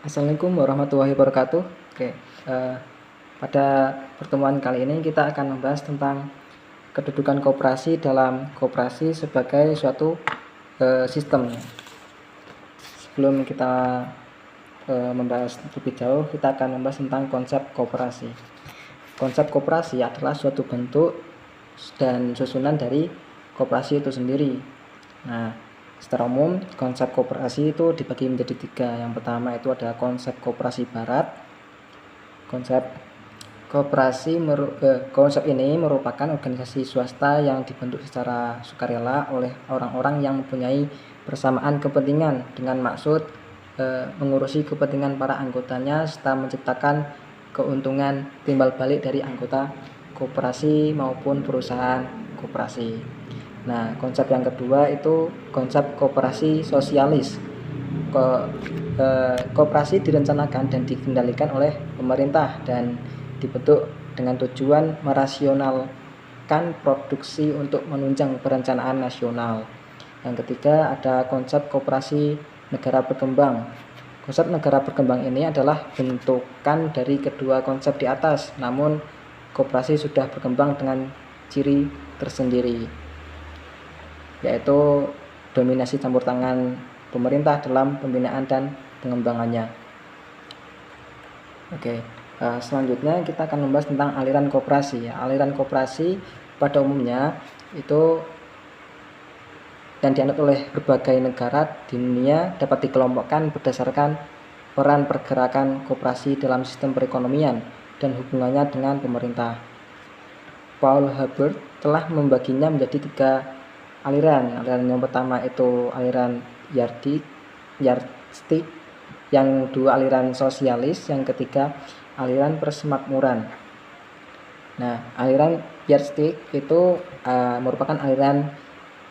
Assalamualaikum warahmatullahi wabarakatuh. Oke, pada pertemuan kali ini kita akan membahas tentang kedudukan koperasi dalam koperasi sebagai suatu sistem. Sebelum kita membahas lebih jauh, kita akan membahas tentang konsep koperasi. Konsep koperasi adalah suatu bentuk dan susunan dari koperasi itu sendiri. Nah, secara umum, konsep koperasi itu dibagi menjadi 3. Yang pertama itu ada konsep koperasi barat. Konsep ini merupakan organisasi swasta yang dibentuk secara sukarela oleh orang-orang yang mempunyai persamaan kepentingan dengan maksud mengurusi kepentingan para anggotanya serta menciptakan keuntungan timbal balik dari anggota koperasi maupun perusahaan koperasi. Nah, konsep yang kedua itu konsep koperasi sosialis. Koperasi direncanakan dan dikendalikan oleh pemerintah dan dibentuk dengan tujuan merasionalkan produksi untuk menunjang perencanaan nasional. Yang ketiga ada konsep koperasi negara berkembang. Konsep negara berkembang ini adalah bentukan dari kedua konsep di atas, namun koperasi sudah berkembang dengan ciri tersendiri, yaitu dominasi campur tangan pemerintah dalam pembinaan dan pengembangannya. Oke, selanjutnya kita akan membahas tentang aliran koperasi. Aliran koperasi pada umumnya itu dan dianut oleh berbagai negara di dunia dapat dikelompokkan berdasarkan peran pergerakan koperasi dalam sistem perekonomian dan hubungannya dengan pemerintah. Paul Hubbard telah membaginya menjadi 3 aliran. Aliran yang pertama itu aliran yardstick, yang kedua aliran sosialis, yang ketiga aliran persemakmuran. Nah, aliran yardstick itu merupakan aliran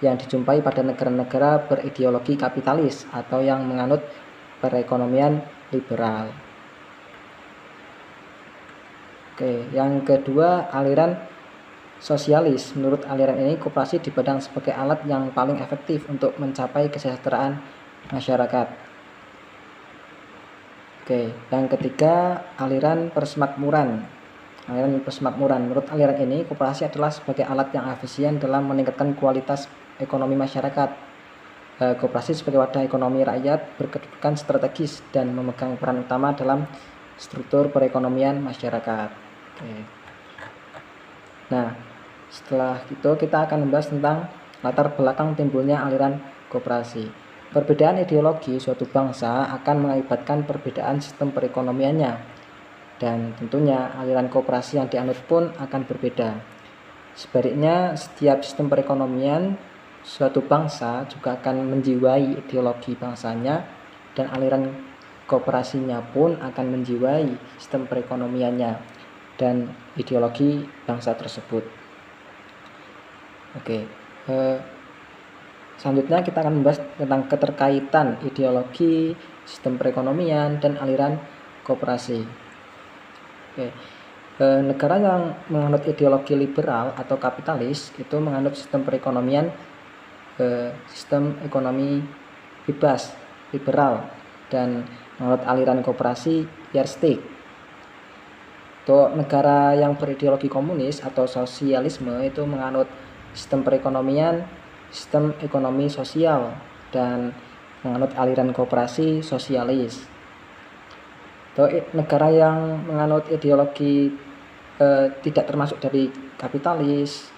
yang dijumpai pada negara-negara berideologi kapitalis atau yang menganut perekonomian liberal. Oke, yang kedua aliran sosialis. Menurut aliran ini, koperasi dipandang sebagai alat yang paling efektif untuk mencapai kesejahteraan masyarakat. Oke, yang ketiga aliran persemakmuran. Aliran persemakmuran. Menurut aliran ini, koperasi adalah sebagai alat yang efisien dalam meningkatkan kualitas ekonomi masyarakat. Koperasi sebagai wadah ekonomi rakyat berkedudukan strategis dan memegang peran utama dalam struktur perekonomian masyarakat. Oke. Nah, setelah itu kita akan membahas tentang latar belakang timbulnya aliran koperasi. Perbedaan ideologi suatu bangsa akan mengakibatkan perbedaan sistem perekonomiannya, dan tentunya aliran koperasi yang dianut pun akan berbeda. Sebaliknya, setiap sistem perekonomian suatu bangsa juga akan menjiwai ideologi bangsanya, dan aliran koperasinya pun akan menjiwai sistem perekonomiannya dan ideologi bangsa tersebut. Oke, selanjutnya kita akan membahas tentang keterkaitan ideologi, sistem perekonomian, dan aliran koperasi. Oke, negara yang menganut ideologi liberal atau kapitalis itu menganut sistem perekonomian sistem ekonomi bebas liberal dan menganut aliran koperasi yardstick. Untuk negara yang berideologi komunis atau sosialisme itu menganut sistem perekonomian, sistem ekonomi sosial, dan menganut aliran koperasi sosialis. Untuk negara yang menganut ideologi tidak termasuk dari kapitalis,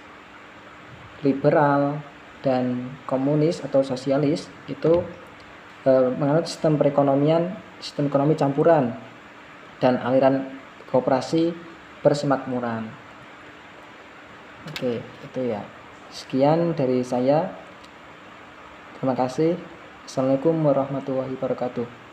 liberal, dan komunis atau sosialis itu menganut sistem perekonomian, sistem ekonomi campuran, dan aliran koperasi persemakmuran. Oke, itu ya. Sekian dari saya. Terima kasih. Assalamualaikum warahmatullahi wabarakatuh.